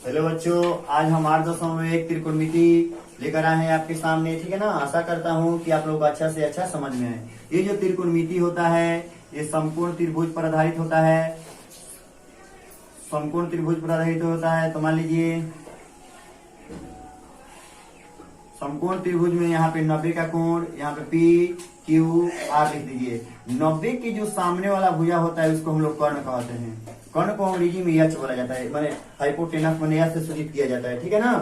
Hello बच्चों, आज हम 8 में एक त्रिकोणमिति लेकर आए हैं आपके सामने। ठीक है ना। आशा करता हूँ कि आप लोग अच्छा से अच्छा समझ में आए। ये जो त्रिकोणमिति होता है ये समकोण त्रिभुज पर आधारित होता है। समकोण त्रिभुज पर आधारित होता है। तो मान लीजिए समकोण त्रिभुज में यहाँ पे 90 का कोण, यहाँ पे पी क्यू आर लिख दीजिए। 90 की जो सामने वाला भुजा होता है उसको हम लोग कर्ण कहते हैं। कर्ण को अंग्रेजी में यच बोला जाता है, माने हाइपोटेनस माने यच से सूचित किया जाता है। ठीक है ना।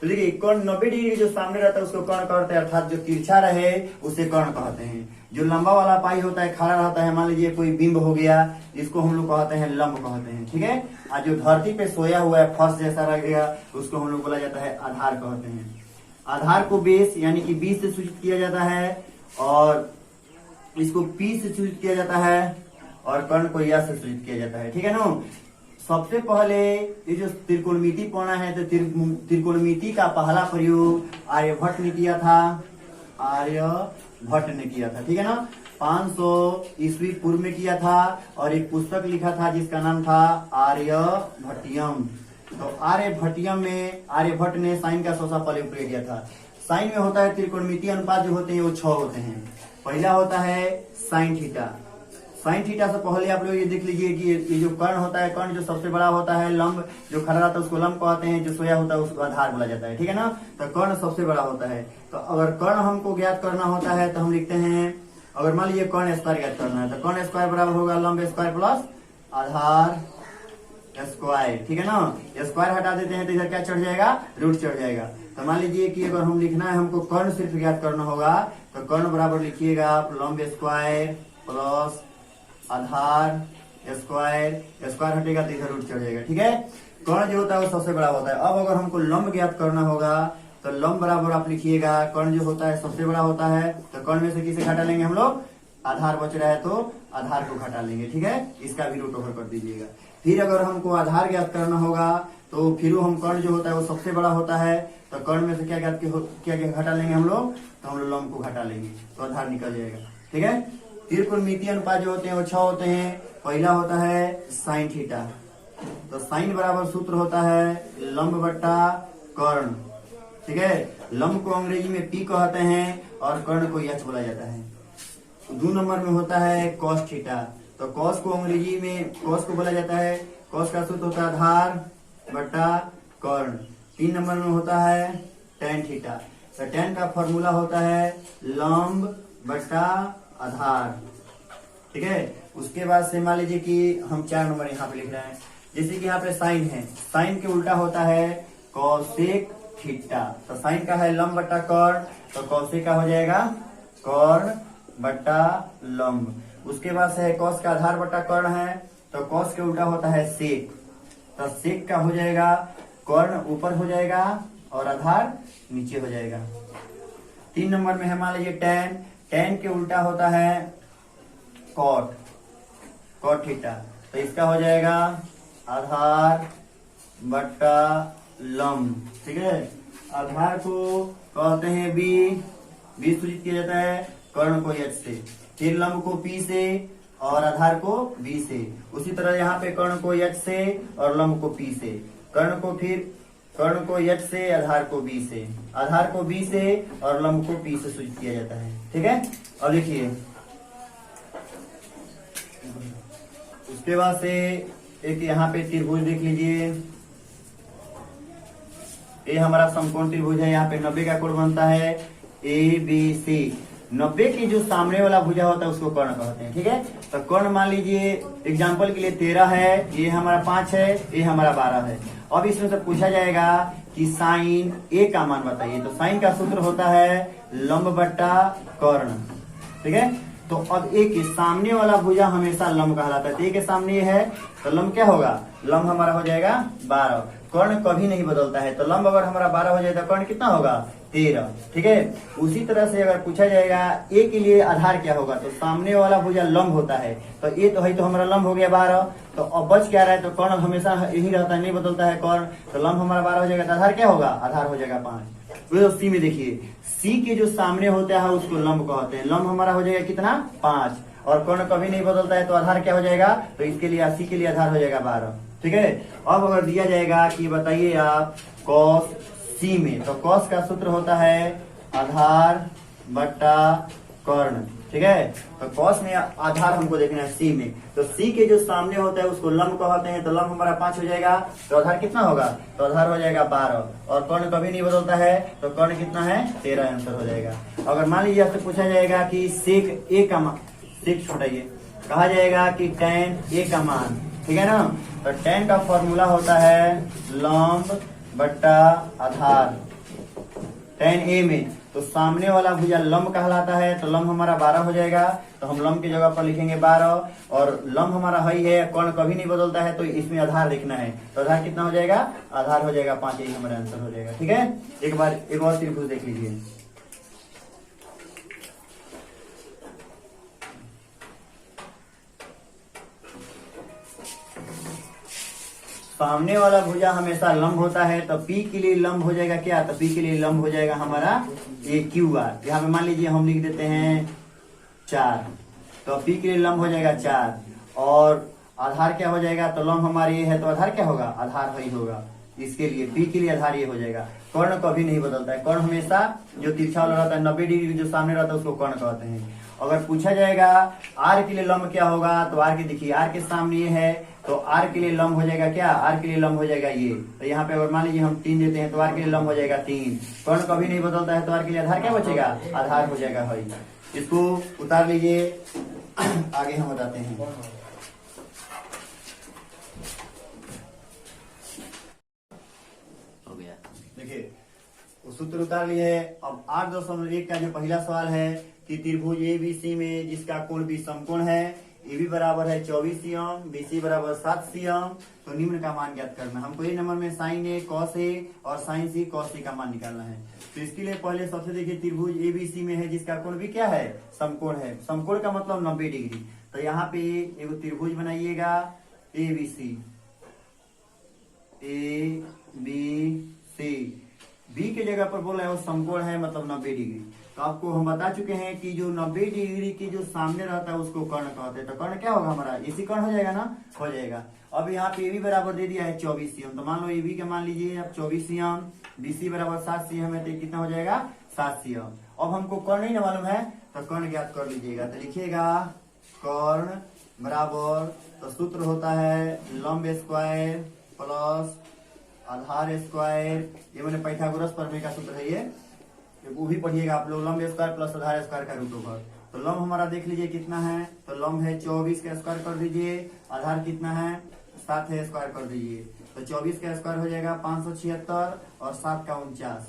तो देखिए कर्ण 90 डिग्री जो सामने रहता है उसको कर्ण कहते हैं, अर्थात जो तिरछा रहे उसे कर्ण कहते हैं। जो लंबा वाला पाई होता है, खड़ा रहता है, मान लीजिए कोई बिंब हो गया, इसको हम लोग कहते हैं लंब कहते हैं। ठीक है। और जो धरती पे सोया हुआ है, फर्श जैसा रह गया, उसको हम लोग बोला जाता है आधार कहते हैं। आधार को बेस यानी कि 20 से सूचित किया जाता है और इसको पी से सूचित किया जाता है और कर्ण को या से सूचित किया जाता है। ठीक है ना। सबसे पहले ये जो त्रिकोणमिति पढ़ना है तो त्रिकोणमिति का पहला प्रयोग आर्यभट्ट ने किया था। आर्यभट्ट ने किया था। ठीक है ना। 500 ईस्वी पूर्व में किया था और एक पुस्तक लिखा था जिसका नाम था आर्यभट्टियम। तो आर्यभट्टियम में आर्यभट्ट ने साइन का सबसे पहले प्रयोग किया था। साइन में होता है त्रिकोणमिति अनुपात जो होते हैं वो 6 होते हैं। पहला होता है साइन थीटा। साइन थीटा से पहले आप लोग ये देख लीजिए कि ये जो कर्ण होता है, कर्ण जो सबसे बड़ा होता है, लंब जो खड़ा रहता है उसको लंब कहते हैं, जो सोया होता है उसको आधार बोला जाता है। ठीक है ना। तो कर्ण सबसे बड़ा होता है। तो अगर कर्ण हमको ज्ञात करना होता है तो हम लिखते हैं, अगर मान लीजिए कर्ण स्क्वायर ज्ञात करना है तो कर्ण स्क्वायर बराबर होगा लंब स्क्वायर प्लस आधार स्क्वायर। ठीक है ना। स्क्वायर हटा देते हैं तो इधर क्या चढ़ जाएगा, रूट चढ़ जाएगा। तो मान लीजिए कि अगर हम लिखना है, हमको कर्ण सिर्फ ज्ञात करना होगा तो कर्ण बराबर लिखिएगा लंब स्क्वायर प्लस आधार स्क्वायर। स्क्वायर हटेगा तो इधर रूट चढ़ जाएगा। ठीक है। कर्ण जो होता है वो सबसे बड़ा होता है। अब अगर हमको लंब ज्ञात करना होगा तो लंब बराबर आप लिखिएगा, कर्ण जो होता है सबसे बड़ा होता है तो कर्ण में से किसे घटा लेंगे हम लोग, आधार बच रहा है तो आधार को घटा लेंगे। ठीक है। इसका भी रूट ओवर कर दीजिएगा। फिर अगर हमको आधार ज्ञात करना होगा तो फिर हम कर्ण जो होता है वो सबसे बड़ा होता है तो कर्ण में से क्या घटा लेंगे हम लोग, तो हम लोग लंब को घटा लेंगे तो आधार निकल जाएगा। ठीक है। त्रिकोणमिति अनुपात जो होते हैं वो 6 होते हैं। पहला होता है साइन थीटा। तो साइन बराबर सूत्र होता है लंब बट्टा कर्ण। ठीक है। लंब को अंग्रेजी में पी कहते हैं और कर्ण को यच बोला जाता है। 2 नंबर में होता है कॉस थीटा। तो कॉस को अंग्रेजी में कॉस को बोला जाता है, कॉस का सूत्र होता है आधार बट्टा कर्ण। 3 नंबर में होता है टेन थीटा। तो टेन का फॉर्मूला होता है लंब बट्टा आधार। ठीक है। उसके बाद से मान लीजिए कि हम 4 नंबर यहाँ पे लिख रहे हैं, जैसे कि यहाँ पे साइन है, साइन के उल्टा होता है कौशिक थीटा। तो साइन का है लंब बट्टा कर्ण, तो कौशिक का हो जाएगा कर्ण बट्टा लंब। उसके बाद से है कॉस का आधार बट्टा कर्ण है, तो कॉस के उल्टा होता है सेक। तो सेक का हो जाएगा कर्ण ऊपर हो जाएगा और आधार नीचे हो जाएगा। 3 नंबर में है मान लीजिए टेन। टेन के उल्टा होता है कॉट, कॉट थीटा। तो इसका हो जाएगा आधार बट्टा लंब। ठीक है। आधार को कहते हैं बी सूचित किया जाता है, कर्ण को एच से, फिर लंब को पी से और आधार को बी से। उसी तरह यहाँ पे कर्ण को एच से और लंब को पी से, कर्ण को एच से, आधार को बी से, आधार को बी से और लंब को पी से सूचित किया जाता है। ठीक है। और लिखिए उसके बाद से एक यहाँ पे त्रिभुज देख लीजिए। ये हमारा समकोण त्रिभुज है। यहाँ पे 90 का कोण बनता है ABC। 90 की जो सामने वाला भुजा होता है उसको कर्ण कहते हैं। ठीक है। तो कर्ण मान लीजिए एग्जांपल के लिए 13 है, ये हमारा 5 है, ये हमारा 12 है। अब इसमें से पूछा जाएगा कि साइन ए का मान बताइए। तो साइन का सूत्र होता है लंब बट्टा कर्ण। ठीक है। तो अब ए के सामने वाला भुजा हमेशा लंब कहलाता है। तो ए के सामने ये है तो लंब क्या होगा, लंब हमारा हो जाएगा 12। कर्ण कभी नहीं बदलता है। तो लंब अगर हमारा 12 हो जाए तो कर्ण कितना होगा, 13। ठीक है। उसी तरह से अगर पूछा जाएगा ए के लिए आधार क्या होगा, तो सामने वाला भुजा लंब होता है। तो ए तो है तो हमारा लंब हो गया 12। तो अब बच क्या रहा है, तो कर्ण हमेशा यही रहता है, नहीं बदलता है कर्ण। तो लंब हमारा 12 हो जाएगा तो आधार क्या होगा, आधार हो जाएगा 5। तो सी में देखिए सी के जो सामने होता है उसको लंब कहते हैं। लंब हमारा हो जाएगा कितना, 5। और कर्ण कभी नहीं बदलता है तो आधार क्या हो जाएगा, तो इसके लिए 80 के लिए आधार हो जाएगा 12। ठीक है, अब अगर दिया जाएगा कि बताइए आप कॉस सी में, तो कॉस का सूत्र होता है आधार बट्टा कर्ण। ठीक है, तो कॉस में आधार हमको देखना है सी में, तो सी के जो सामने होता है उसको लंब कहते हैं, तो लंब हमारा 5 हो जाएगा, तो आधार कितना होगा, तो आधार हो जाएगा 12। और कर्ण कभी नहीं बदलता है तो कर्ण कितना है 13 आंसर हो जाएगा। अगर मान लीजिए आपसे पूछा जाएगा कि सेक ए का मान, सेक छोड़ाइए, कहा जाएगा कि tan ए का मान, ठीक है ना, तो tan का फॉर्मूला होता है लंब बट्टा आधार। tan ए में तो सामने वाला भुजा लंब कहलाता है, तो लंब हमारा 12 हो जाएगा, तो हम लंब की जगह पर लिखेंगे 12। और लंब हमारा हई है, कर्ण कभी नहीं बदलता है, तो इसमें आधार लिखना है, तो आधार कितना हो जाएगा, आधार हो जाएगा 5, यही हमारा आंसर हो जाएगा। ठीक है, एक बार एक और त्रिभुज देख लीजिए। सामने वाला भुजा हमेशा लंब होता है, तो P के लिए लंब हो जाएगा क्या, तो P के लिए लंब हो जाएगा हमारा ये QR। यहाँ पे मान लीजिए हम लिख देते हैं 4, तो P के लिए लंब हो जाएगा 4। और आधार क्या हो जाएगा, तो लंब हमारे ये है, तो आधार क्या होगा, आधार वही होगा, इसके लिए P के लिए आधार ये हो जाएगा। कर्ण कभी नहीं बदलता है, कर्ण हमेशा जो तिरछा वाला रहता है 90 डिग्री जो सामने रहता है उसको कर्ण कहते हैं। अगर पूछा जाएगा R के लिए लंब क्या होगा, तो R के देखिए R के सामने ये है, तो R के लिए लंब हो जाएगा क्या, R के लिए लंब हो जाएगा ये, तो यहाँ पे अगर मान लीजिए हम 3 देते हैं तो R के लिए लंब हो जाएगा 3। कर्ण कभी नहीं बदलता है, तो R के लिए आधार क्या बचेगा, आधार हो जाएगा भाई। इसको उतार लीजिए, आगे हम बताते हैं। हो गया, देखिए सूत्र उतार लिए। अब 8.1 का जो पहला सवाल है कि त्रिभुज ABC में जिसका कोण भी समकोण है, AB बराबर है 24 cm, BC बराबर 7 cm, तो निम्न का मान ज्ञात करना। हमको ये नंबर में साइन A cos A और साइन C cos C का मान निकालना है। तो इसके लिए पहले सबसे देखिए त्रिभुज ABC में है जिसका कोण भी क्या है, समकोण है। समकोण का मतलब 90 डिग्री। तो यहाँ पे एक त्रिभुज बनाइएगा ABC, ABC, B के जगह पर बोल रहे हैं वो समकोण है, मतलब 90 डिग्री। तो आपको हम बता चुके हैं कि जो 90 डिग्री की जो सामने रहता है उसको कर्ण कहते हैं। तो कर्ण क्या होगा हमारा, इसी कर्ण हो जाएगा ना, हो जाएगा। अब यहाँ पे AB बराबर दे दिया है 24 cm, तो मान लो AB का मान लीजिए आप 24 cm, BC बराबर 7 cm है, तो कितना हो जाएगा 7 cm। अब हमको कर्ण नहीं ना मालूम है, तो कर्ण ज्ञात कर लीजिएगा। तो लिखिएगा कर्ण बराबर, तो सूत्र होता है लंब स्क्वायर प्लस आधार स्क्वायर, ये मैंने पाइथागोरस प्रमेय का सूत्र है, ये वो भी पढ़िएगा आप लोग, लंब स्क्वायर प्लस आधार स्क्वायर का रूट ओवर। तो लंब हमारा देख लीजिए कितना है, तो लंब है 24 का स्क्वायर कर दीजिए, आधार कितना है 7 है, स्क्वायर कर दीजिए, तो 24 का स्क्वायर हो जाएगा 576 और 7 का 49,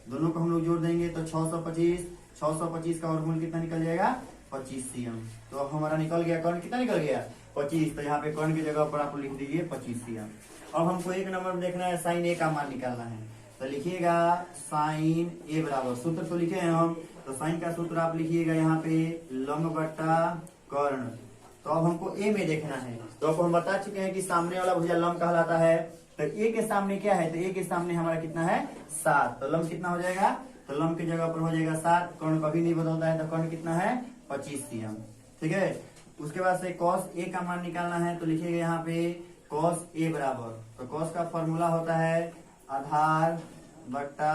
दोनों को हम लोग जोड़ देंगे तो 625, 625 का वर्गमूल कितना निकल जाएगा 25 cm। तो अब हमारा निकल गया कर्ण, कितना निकल गया 25, तो यहाँ पे कर्ण की जगह पर आप लिख दीजिए 25 cm। अब हमको एक नंबर में देखना है साइन A का मान निकालना है, तो लिखिएगा साइन A बराबर, सूत्र तो लिखे हैं हम, तो साइन का सूत्र आप लिखिएगा यहाँ पे लंब बट्टा कर्ण। तो अब हमको A में देखना है, तो आपको हम बता चुके हैं कि सामने वाला भुजा लंब कहलाता है, तो A के सामने क्या है, तो A के सामने हमारा कितना है 7, तो लंब कितना हो जाएगा, तो लंब की जगह पर हो जाएगा 7, कर्ण कभी नहीं बदलता है, तो कर्ण कितना है 25 cm। ठीक है, उसके बाद से cos A का मान निकालना है, तो लिखिएगा यहाँ पे cos A बराबर, तो cos का फॉर्मूला होता है आधार बट्टा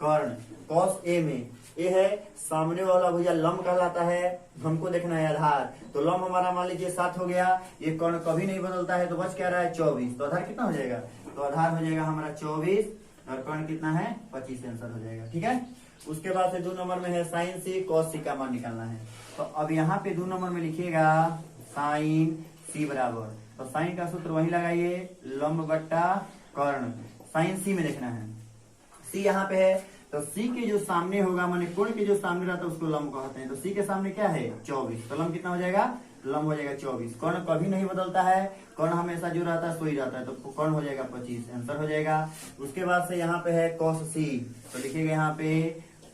कर्ण। cos A में A है सामने वाला भुजा लंब कहलाता है, हमको देखना है आधार, तो लंब हमारा मान लीजिए 7 हो गया, ये कर्ण कभी नहीं बदलता है, तो बच क्या रहा है 24, तो आधार कितना हो जाएगा, तो आधार हो जाएगा हमारा 24 और कर्ण कितना है 25 आंसर हो जाएगा। ठीक है, उसके बाद से 2 नंबर में है साइन C cos C का मान निकालना है, तो अब यहाँ पे 2 नंबर में लिखिएगा साइन C बराबर, तो साइन का सूत्र वही लगाइए लंब बट्टा कर्ण, साइन C में देखना है, C यहाँ पे है, तो C के जो सामने होगा माने कोण के जो सामने रहता है उसको लंब कहते हैं, तो C के सामने क्या है 24, तो लंब कितना हो जाएगा, लंब हो जाएगा 24। कर्ण कभी नहीं बदलता है, कर्ण हमेशा जो रहता है सोई रहता है, तो कर्ण हो जाएगा 25 आंसर हो जाएगा। उसके बाद से यहाँ पे है cos C, तो लिखिएगा यहाँ पे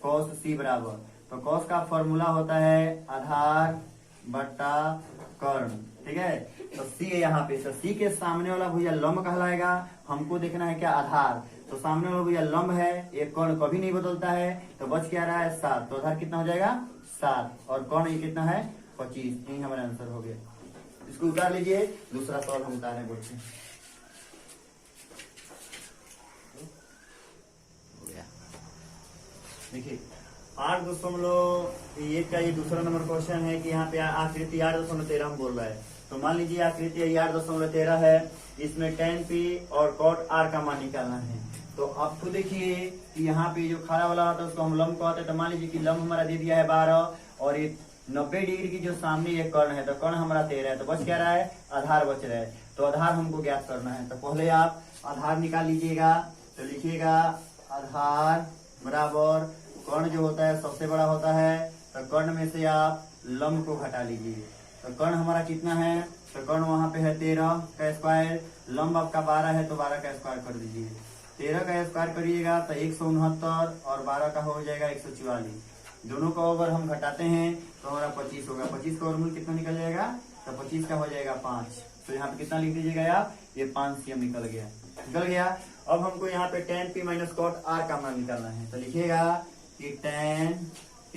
cos C बराबर, तो cos का फॉर्मूला होता है आधार बट्टा कर्ण। ठीक है, तो C है यहाँ पे, तो C के सामने वाला भुजा लंब कहलाएगा, हमको देखना है क्या आधार, तो सामने वाला भुजा लंब है, एक कर्ण कभी नहीं बदलता है, तो बच क्या रहा है 7, तो आधार कितना हो जाएगा 7 और कर्ण ये कितना है 25, यही हमारा आंसर हो गया। इसको उतार लीजिए, दूसरा सवाल हम उतारने बोलते हैं। देखिए 8.1 का ये दूसरा नंबर क्वेश्चन है कि यहाँ पे आकृति 8.13 हम बोल रहा है। तो मान लीजिए आकृति 8.13 है, इसमें tan p और cot r का मान निकालना है। तो आपको देखिए कि यहाँ पे जो खड़ा वाला होता है उसको हम लंब कहते हैं। तो मान लीजिए कि लंब हमारा दे दिया है 12 और ये 90 डिग्री की जो सामने ये कर्ण है, तो कर्ण हमारा 13 है। तो बच क्या रहा है, आधार बच रहा है। तो आधार हमको ज्ञात करना है। तो पहले आप आधार निकाल लीजिएगा। तो लिखिएगा आधार बराबर कर्ण जो होता है सबसे बड़ा होता है, तो कर्ण में से आप लंब को घटा लीजिए। तो कर्ण हमारा कितना है, तो कर्ण वहां पे है 13 का स्क्वायर, लंब आपका 12 है तो 12 का स्क्वायर कर दीजिए। 13 का स्क्वायर करिएगा तो 169 और 12 का हो जाएगा 144। दोनों को अगर हम घटाते हैं तो हमारा 25 होगा। 25 का वर्गमूल कितना निकल जाएगा, तो 25 का हो जाएगा 5। तो यहाँ पे कितना लिख दीजिएगा आप, ये 5 cm निकल गया। अब हमको यहाँ पे tan p minus cot r का मान निकालना है। तो लिखिएगा कि tan p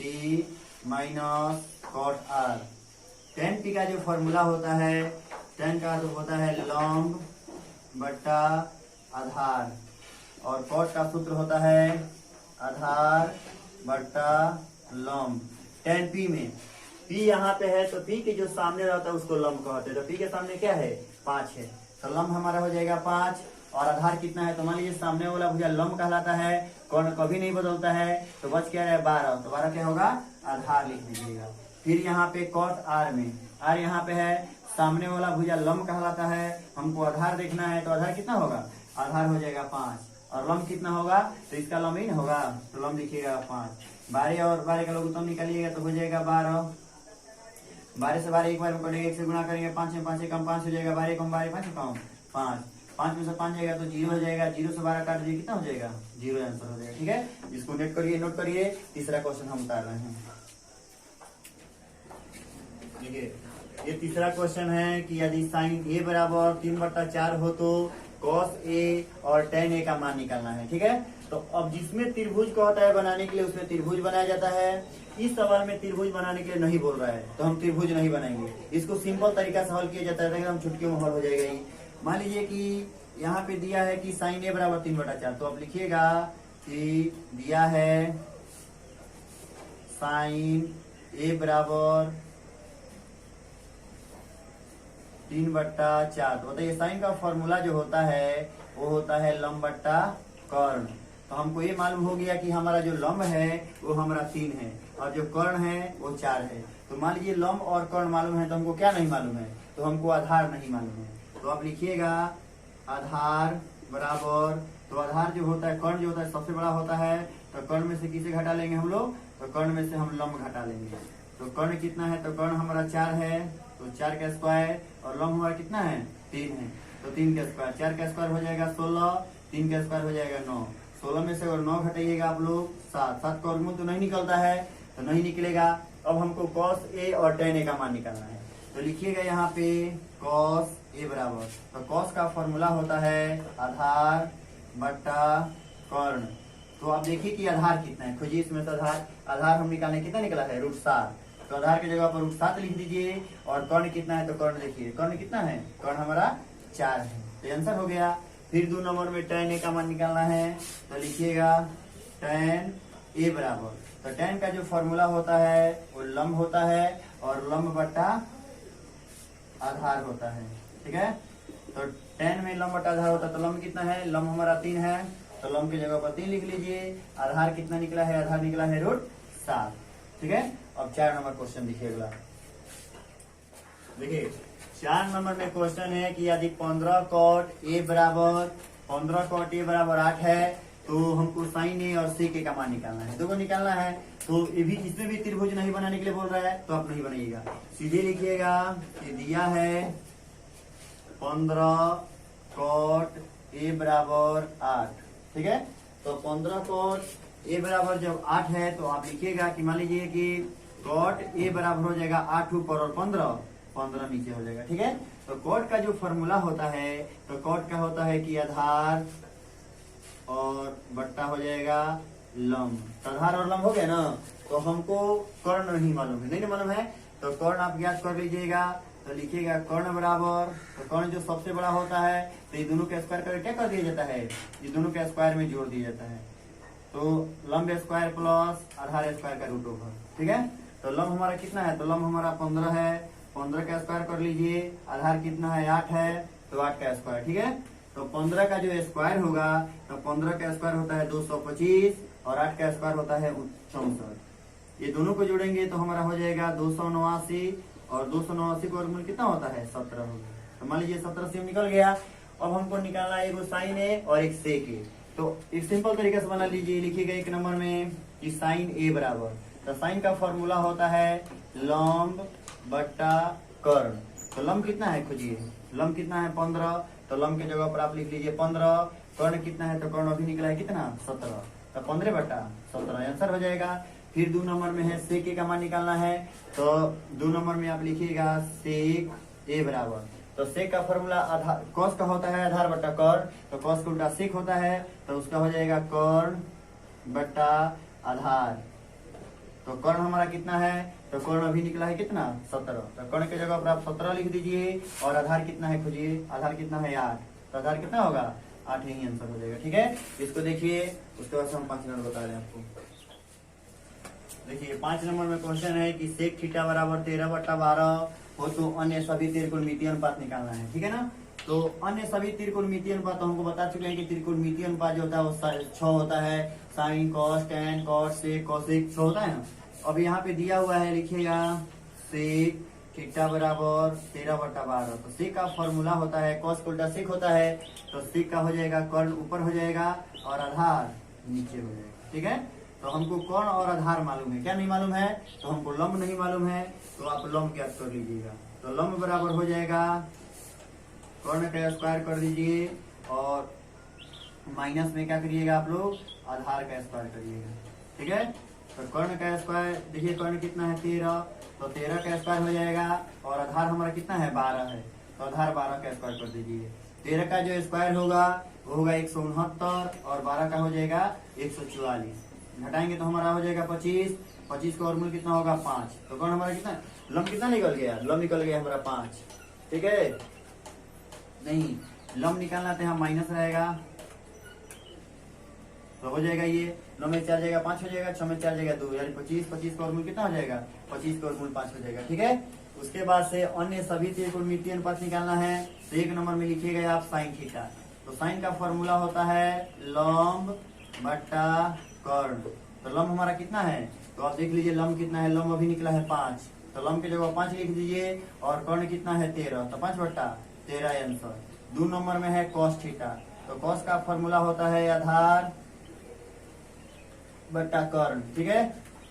minus cot r। tan p का जो फॉर्मूला होता है, tan का तो होता है लंब बटा आधार, और cot का सूत्र होता है आधार बटा लंब। tan p में p यहाँ पे है तो p के जो सामने रहता है उसको लंब कहते हैं। तो p के सामने क्या है, 5 है। तो लंब हमारा हो जाएगा 5 और आधार कितना है, तो मान लीजिए सामने वाला भुजा लंब कहलाता है, कर्ण कभी नहीं बदलता है। तो बच क्या है 12, तो 12 क्या होगा, आधार लिख दीजिएगा। फिर यहाँ पे cot r में r यहाँ पे है, सामने वाला भुजा लंब कहलाता है, हमको आधार देखना है। तो आधार कितना होगा, आधार हो जाएगा 5 और लंब कितना होगा, तो इसका लंब ही ना होगा। तो लंब लिखिएगा 5। 12 और 12 का लघुत्तम निकालिएगा तो हो जाएगा 12। 12 से 12 एक बार में कटेगा, 1 से गुणा करेंगे 5 में 5 कम 5 हो जाएगा, 12 कम 12 5 कम 5। 5 में से 5 जाएगा तो 0 हो जाएगा, 0 से 12 काट दीजिए कितना हो जाएगा, 0 आंसर हो जाएगा। ठीक है, इसको नोट करिए। तीसरा क्वेश्चन हम उतार रहे हैं। देखिए ये तीसरा क्वेश्चन है कि यदि साइन a बराबर 3/4 हो तो cos a और tan a का मान निकालना है। ठीक है, तो अब जिसमें त्रिभुज का होता है बनाने के लिए उसमें त्रिभुज बनाया जाता है। इस सवाल में त्रिभुज बनाने के लिए नहीं बोल रहा है, तो हम त्रिभुज नहीं बनाएंगे। इसको सिंपल तरीका से हल किया जाता है, एकदम चुटकी में हल हो जाएगा ही। मान लीजिए कि यहाँ पे दिया है कि साइन a बराबर 3/4, तो आप लिखिएगा कि दिया है साइन a बराबर 3/4। तो बताइए साइन का फॉर्मूला जो होता है वो होता है लंब बट्टा कर्ण। तो हमको ये मालूम हो गया कि हमारा जो लंब है वो हमारा 3 है और जो कर्ण है वो 4 है। तो मान लीजिए लंब और कर्ण मालूम है, तो हमको क्या नहीं मालूम है, तो हमको आधार नहीं मालूम है। तो आप लिखिएगा आधार बराबर, तो आधार जो होता है, कर्ण जो होता है सबसे बड़ा होता है, तो कर्ण में से किसे घटा लेंगे हम लोग, तो कर्ण में से हम लंब घटा लेंगे। तो कर्ण कितना है, तो कर्ण हमारा 4 है, तो 4 का स्क्वायर, और लंब हमारा कितना है 3 है, तो 3 का स्क्वायर। 4 का स्क्वायर हो जाएगा 16, 3 का स्क्वायर हो जाएगा 9। 16 में से अगर 9 घटाइएगा आप लोग 7 का वर्गमूल तो नहीं निकलता है, तो नहीं निकलेगा। अब हमको cos a और tan a का मान निकालना है। तो लिखिएगा यहाँ पे cos a बराबर, तो cos का फॉर्मूला होता है आधार बट्टा कर्ण। तो आप देखिए कि आधार कितना है, खोजिए इसमें से आधार हम निकालने कितना निकला है, √7। तो आधार की जगह पर √7 लिख दीजिए। और कर्ण कितना है, तो कर्ण देखिए कर्ण कितना है, कर्ण हमारा 4 है, तो आंसर हो गया। फिर 2 नंबर में tan a का मान निकालना है। तो लिखिएगा tan a बराबर, तो tan का जो फॉर्मूला होता है वो लंब होता है और लंब बट्टा आधार होता है। ठीक है, तो tan में लंब बट्टा आधार होता है, तो लंब कितना है, लंब हमारा 3 है, तो लंब की जगह पर 3 लिख लीजिए। आधार कितना निकला है, आधार निकला है √7। ठीक है, अब 4 नंबर क्वेश्चन देखिए अगला। देखिए 4 नंबर में क्वेश्चन है कि यदि 15 cot a बराबर 8 है तो हमको साइन a और sec a का मान निकालना है। देखो निकालना है, तो ये भी इसमें भी त्रिभुज नहीं बनाने के लिए बोल रहा है, तो आप नहीं बनाइएगा, सीधे लिखिएगा कि दिया है 15 cot a बराबर 8। ठीक है, तो 15 cot a बराबर जब 8 है तो आप लिखिएगा कि मान लीजिए कि cot a बराबर हो जाएगा 8 ऊपर और 15 नीचे हो जाएगा। ठीक है, तो cot का जो फॉर्मूला होता है, तो cot का होता है कि आधार और बट्टा हो जाएगा लंब। तो आधार और लंब हो गया ना, तो हमको कर्ण नहीं मालूम है, नहीं मालूम है, तो कर्ण आप ज्ञात कर लीजिएगा। तो लिखिएगा कर्ण बराबर, तो कर्ण जो सबसे बड़ा होता है तो ये दोनों के स्क्वायर करके क्या कर दिया जाता है, ये दोनों के स्क्वायर में जोड़ दिया जाता है। तो लंब स्क्वायर प्लस आधार स्क्वायर का रूट ओवर, ठीक है। तो लंब हमारा कितना है, तो लंब हमारा 15 है, 15 का स्क्वायर कर लीजिए। आधार कितना है, 8 है, तो 8 का स्क्वायर, ठीक है। तो 15 का जो स्क्वायर होगा, तो 15 का स्क्वायर होता है 225 और 8 का स्क्वायर होता है 64। ये दोनों को जोड़ेंगे तो हमारा हो जाएगा 289 और 289 का वर्गमूल कितना होता है, 17 होगा। तो मान लीजिए 17 से निकल गया। अब हमको निकालना है एक साइन ए और एक सेक ए। तो एक सिंपल तरीके से बना लीजिए, लिखिएगा एक नंबर में कि साइन ए बराबर, तो साइन का फॉर्मूला होता है लंब बट्टा कर्ण। तो लंब कितना है खोजिए, लंब कितना है 15, तो लंब के जगह पर आप लिख लीजिए 15। कर्ण कितना है, तो कर्ण अभी निकला है कितना 17, तो 15 बट्टा 17 आंसर हो जाएगा। फिर 2 नंबर में है सेक ए का मान निकालना है। तो 2 नंबर में आप लिखिएगा सेक ए बराबर, तो सेक का फॉर्मूला आधार कॉस का होता है आधार बट्टा कर्ण, तो कॉस का उल्टा सेक होता है, तो उसका हो जाएगा कर्ण बट्टा आधार। तो कर्ण हमारा कितना है, तो कर्ण अभी निकला है कितना 17, तो कर्ण के जगह पर आप 17 लिख दीजिए और आधार कितना है खोजिए, आधार कितना है 8, तो आधार कितना होगा 8, यही आंसर हो जाएगा, ठीक है। इसको देखिए, उसके बाद से हम 5 नंबर बता रहे हैं आपको। देखिए 5 नंबर में क्वेश्चन है कि सेक थीटा बराबर 13/12 हो तो अन्य सभी त्रिकोणमितीय अनुपात निकालना है, ठीक है ना। तो अन्य सभी त्रिकोणमितीय अनुपात तो हमको बता चुके हैं कि त्रिकोणमितीय अनुपात जो होता है वो 6 होता है, sine cos tan cos sec cosec 6 होता है ना। अब यहाँ पे दिया हुआ है, लिखिएगा सेक थीटा बराबर 13/12। तो सेक का फॉर्मूला होता है कॉस का उल्टा सेक होता है, तो सेक का हो जाएगा कर्ण ऊपर हो जाएगा और आधार नीचे हो जाएगा, ठीक है। तो हमको कर्ण और आधार मालूम है, क्या नहीं मालूम है, तो हमको लंब नहीं मालूम है, तो आप लंब ज्ञात कर लीजिएगा। तो लंब बराबर हो जाएगा कर्ण का स्क्वायर कर दीजिए और माइनस में क्या करिएगा आप लोग, आधार का स्क्वायर करिएगा, ठीक है। तो कर्ण का स्क्वायर देखिए, कर्ण कितना है 13, तो 13 का स्क्वायर हो जाएगा और आधार हमारा कितना है 12 है, तो आधार 12 का स्क्वायर कर दीजिए। 13 का जो स्क्वायर होगा वो होगा 169 और 12 का हो जाएगा 144। घटाएंगे तो हमारा हो जाएगा 25, 25 का वर्गमूल कितना होगा 5। तो कौन हमारा कितना, लंब कितना निकल गया, लंब निकल गया हमारा 5, ठीक है। नहीं, लंब निकालना तो यहाँ माइनस रहेगा, तो हो जाएगा ये 9 में 4 जाएगा 5 हो जाएगा, 6 में 4 जाएगा 2, यानी 25, 25 का वर्गमूल कितना हो जाएगा, 25 का वर्गमूल 5 हो जाएगा, ठीक है। उसके बाद से अन्य सभी त्रिकोणमितीय अनुपात निकालना है। तो 1 नंबर में लिखिएगा आप साइन थीटा। तो साइन का फॉर्मूला होता है लंब बट्टा कर्ण। तो लंब हमारा कितना है, तो आप देख लीजिए लंब कितना है, लंब अभी निकला है 5, तो लंब के जगह 5 लिख दीजिए और कर्ण कितना है 13, तो 5/13 आंसर। 2 नंबर में है कॉस थीटा। तो कॉस का फॉर्मूला होता है आधार बट्टा कर्ण, ठीक है।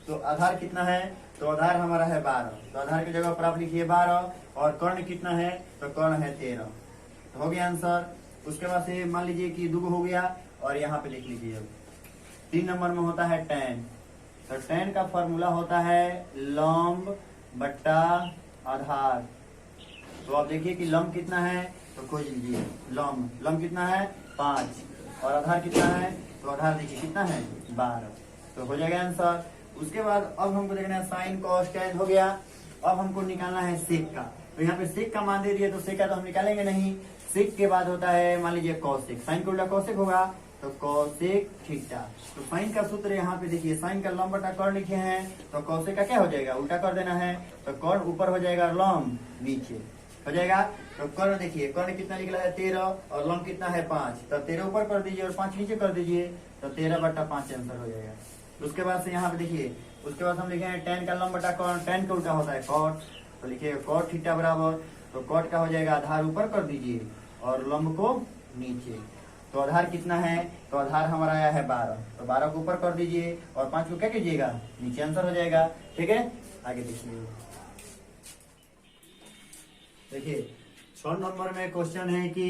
तो आधार कितना है, तो आधार हमारा है 12, तो आधार की जगह पर आप लिखिए 12 और कर्ण कितना है, तो कर्ण है 13, तो हो गया आंसर। उसके बाद से मान लीजिए कि 2 हो गया और यहाँ पे लिख लीजिए। अब 3 नंबर में होता है tan। तो tan का फॉर्मूला होता है लंब बट्टा आधार। तो आप देखिए कि लंब कितना है, तो खोज लीजिए लंब कितना है 5 और आधार कितना है, तो आधार देखिए कितना है 12, तो हो जाएगा आंसर। उसके बाद अब हमको देखना है साइन कॉस टेन हो गया। अब हमको निकालना है सेक का। तो यहाँ पे सेक का मान दे दिए, तो सेक का तो हम निकालेंगे नहीं। सेक के बाद होता है मान लीजिए कॉसेक, साइन का उल्टा कॉसेक होगा, तो कॉसेक थीटा। तो साइन का सूत्र यहाँ पे देखिए, साइन का लंब बटा कर्ण लिखे हैं, तो कॉसेक का क्या हो जाएगा, उल्टा कर देना है, तो कर्ण ऊपर हो जाएगा लंब नीचे हो जाएगा। तो कर्ण देखिए, कर्ण कितना निकला है 13 और लंब कितना है 5, तो 13 ऊपर कर दीजिए और 5 नीचे कर दीजिए, तो 13/5 आंसर हो जाएगा। उसके बाद से यहाँ पे देखिए, उसके बाद हम लिखे हैं tan का लंब बटा कर्ण, tan का उल्टा होता है कॉट, तो लिखिएगा कॉट थीटा बराबर, तो कॉट का हो जाएगा आधार ऊपर कर दीजिए और लंब को नीचे। तो आधार कितना है, तो आधार हमारा आया है 12, तो 12 को ऊपर कर दीजिए और 5 को क्या कीजिएगा नीचे, आंसर हो जाएगा, ठीक है। आगे देखिए, देखिए 6 नंबर में क्वेश्चन है कि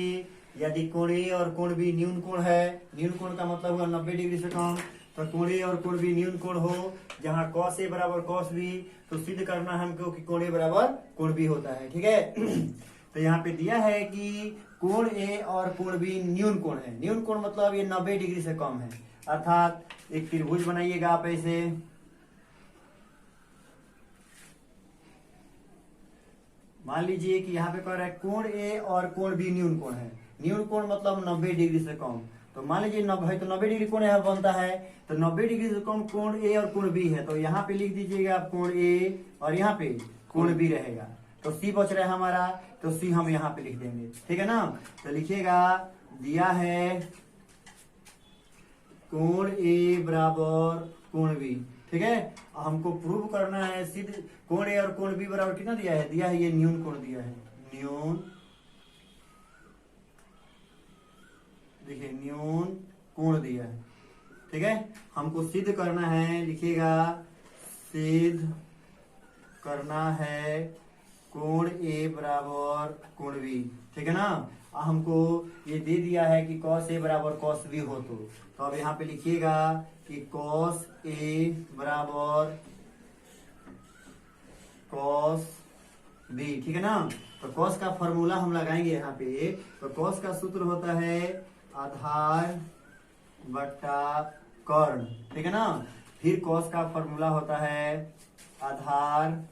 यदि कोण ए और कोण बी न्यून कोण है, न्यून कोण का मतलब हुआ 90 डिग्री से कम, तो कोण ए और कोण बी न्यून कोण हो जहाँ cos ए बराबर cos बी, तो सिद्ध करना है हमको कि कोण ए बराबर कोण बी होता है, ठीक है। तो यहाँ पे दिया है कि कोण ए और कोण बी न्यून कोण है। न्यून कोण मतलब ये 90 डिग्री से कम है, अर्थात एक त्रिभुज बनाइएगा आप ऐसे, मान लीजिए कि यहाँ पे कह रहा है कोण ए और कोण बी न्यून कोण है। न्यून कोण मतलब 90 डिग्री से कम। तो मान लीजिए 90 तो 90 डिग्री कोण यहाँ बनता है, तो 90 डिग्री से कम कोण ए और कोण बी है। तो यहाँ पे लिख दीजिएगा आप कोण ए और यहाँ पे कोण बी रहेगा। तो सी बच रहा है हमारा, तो सी हम यहाँ पे लिख देंगे, ठीक है ना। तो लिखिएगा दिया है कोण ए बराबर कोण बी, ठीक है। हमको प्रूव करना है सिद्ध कोण ए और कोण बी बराबर कितना दिया है ये न्यून कोण दिया है, न्यून, देखिए न्यून कोण दिया है, ठीक है। हमको सिद्ध करना है, लिखिएगा सिद्ध करना है कोण ए बराबर कोण बी, ठीक है ना। हमको ये दे दिया है कि कॉस ए बराबर कॉस बी हो। तो अब यहाँ पे लिखिएगा कि कॉस ए बराबर कॉस बी, ठीक है ना। तो कॉस का फॉर्मूला हम लगाएंगे यहाँ पे। तो कॉस का सूत्र होता है आधार बट्टा कर्ण, ठीक है ना। फिर कॉस का फॉर्मूला होता है आधार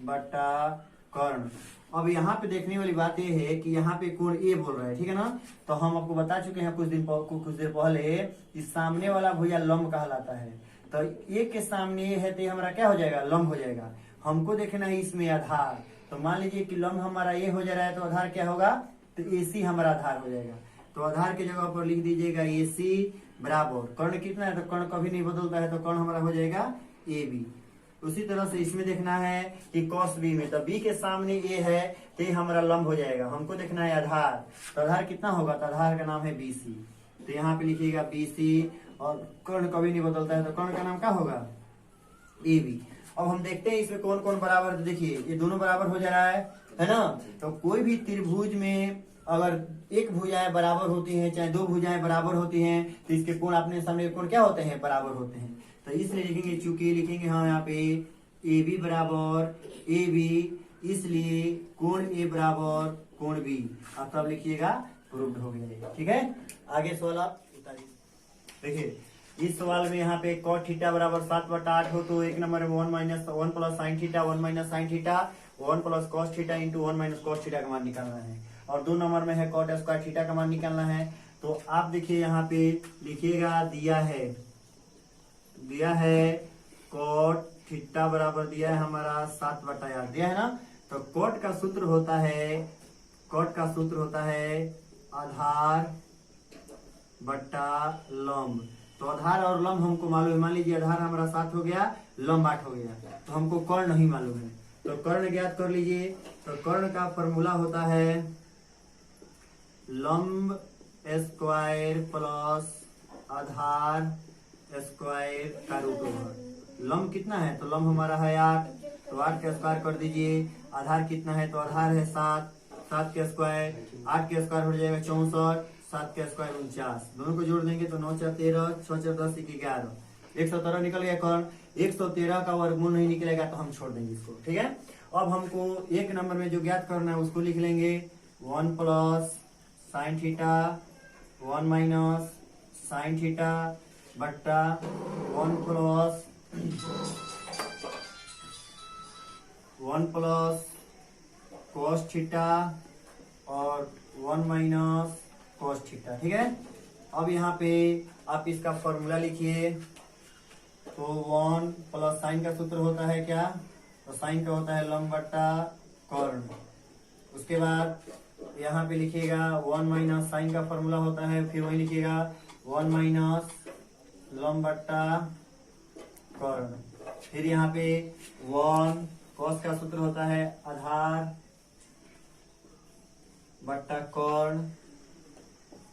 बट्टा कर्ण। अब यहाँ पे देखने वाली बात यह है कि यहाँ पे कोण ए बोल रहा है, ठीक है ना। तो हम आपको बता चुके हैं कुछ देर पहले कि सामने वाला भुजा लंब कहलाता है। तो ए के सामने है तो हमारा क्या हो जाएगा, लंब हो जाएगा। हमको देखना है इसमें आधार। तो मान लीजिए कि लंब हमारा ए हो जा रहा है, तो आधार क्या होगा, तो ए सी हमारा आधार हो जाएगा। तो आधार की जगह पर लिख दीजिएगा ए सी बराबर कर्ण कितना है, तो कर्ण कभी नहीं बदलता है, तो कर्ण हमारा हो जाएगा ए बी। उसी तरह से इसमें देखना है कि कॉस बी में, तो बी के सामने ए है तो ये हमारा लंब हो जाएगा। हमको देखना है आधार, तो आधार कितना होगा, तो आधार का नाम है बी सी। तो यहाँ पे लिखिएगा बी सी, और कर्ण कभी नहीं बदलता है, तो कर्ण का नाम क्या होगा, ए बी। अब हम देखते हैं इसमें कौन कौन बराबर। तो देखिए ये दोनों बराबर हो जा रहा है ना। तो कोई भी त्रिभुज में अगर एक भुजाएं बराबर होती हैं, चाहे दो भुजाएं बराबर होती हैं, तो इसके कोण अपने सामने कोण क्या होते हैं, बराबर होते हैं। तो इसलिए लिखेंगे, चूंकि लिखेंगे हम यहाँ पे ए बी बराबर ए बी, इसलिए कोण ए बराबर कोण बी। अब तब लिखिएगा प्रूव्ड हो गया, ठीक है। आगे सवाल आप उतारिए। देखिए इस सवाल में यहाँ पे cot थीटा बराबर 7/8 हो, तो एक नंबर में 1 plus sine theta 1 minus sine theta 1 plus cos theta into 1 minus cos theta का मान निकालना है। और 2 नंबर में है cot स्क्वायर थीटा का मान निकालना है। तो आप देखिए यहाँ पे लिखिएगा दिया है cot थीटा बराबर दिया है हमारा 7/8 दिया है ना। तो cot का सूत्र होता है आधार बट्टा लंब। तो आधार और लंब हमको मालूम है। मान लीजिए आधार हमारा 7 हो गया, लंब 8 हो गया, तो हमको कर्ण नहीं मालूम है। तो कर्ण ज्ञात कर लीजिए। तो कर्ण का फॉर्मूला होता है लंब स्क्वायर प्लस आधार स्क्वायर का रूट ओवर। लंब कितना है, तो लंब हमारा है 8, तो 8 का स्क्वायर कर दीजिए। आधार कितना है, तो आधार है 7, 7 के स्क्वायर 8 के स्क्वायर हो जाएगा 64, 7 के स्क्वायर 49। दोनों को जोड़ देंगे तो 9 4 13, 6 4 10 11, 113 निकल गया कर्ण। 113 का वर्गमूल नहीं निकलेगा तो हम छोड़ देंगे इसको, ठीक है। अब हमको एक नंबर में जो ज्ञात करना है उसको लिख लेंगे 1 plus sine theta 1 minus sine theta बट्टा 1 प्लस कॉस थीटा और 1 माइनस कॉस थीटा, ठीक है। अब यहाँ पे आप इसका फॉर्मूला लिखिए। तो 1 प्लस साइन का सूत्र होता है क्या, तो साइन का होता है लंब बट्टा कर्ण। उसके बाद यहाँ पे लिखिएगा 1 माइनस साइन का फॉर्मूला होता है, फिर वही लिखिएगा 1 माइनस लंब बट्टा कर्ण। फिर यहाँ पे 1 कॉस का सूत्र होता है आधार बट्टा कर्ण,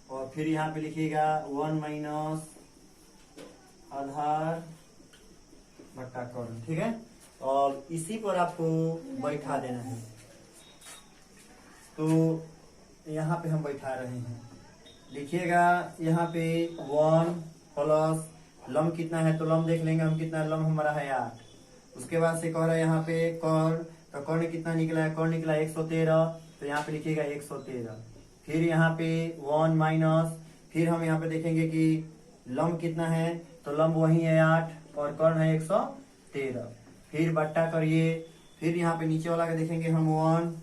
और फिर यहाँ पे लिखिएगा 1 माइनस आधार बट्टा कर्ण, ठीक है। और इसी पर आपको बैठा देना है। तो यहाँ पे हम बैठा रहे हैं, लिखिएगा यहाँ पे 1 प्लस लंब कितना है, तो लंब देख लेंगे हम कितना, लंब हमारा है 8। उसके बाद से कह रहा है यहाँ पे कर्ण, तो कर्ण कितना निकला है, कर्ण निकला 113, तो यहाँ पे लिखिएगा 113। फिर यहाँ पे 1 माइनस, फिर हम यहाँ पे देखेंगे कि लंब कितना है, तो लंब वही है 8 और कर्ण है 113। फिर बट्टा करिए, फिर यहाँ पे नीचे वाला का देखेंगे हम 1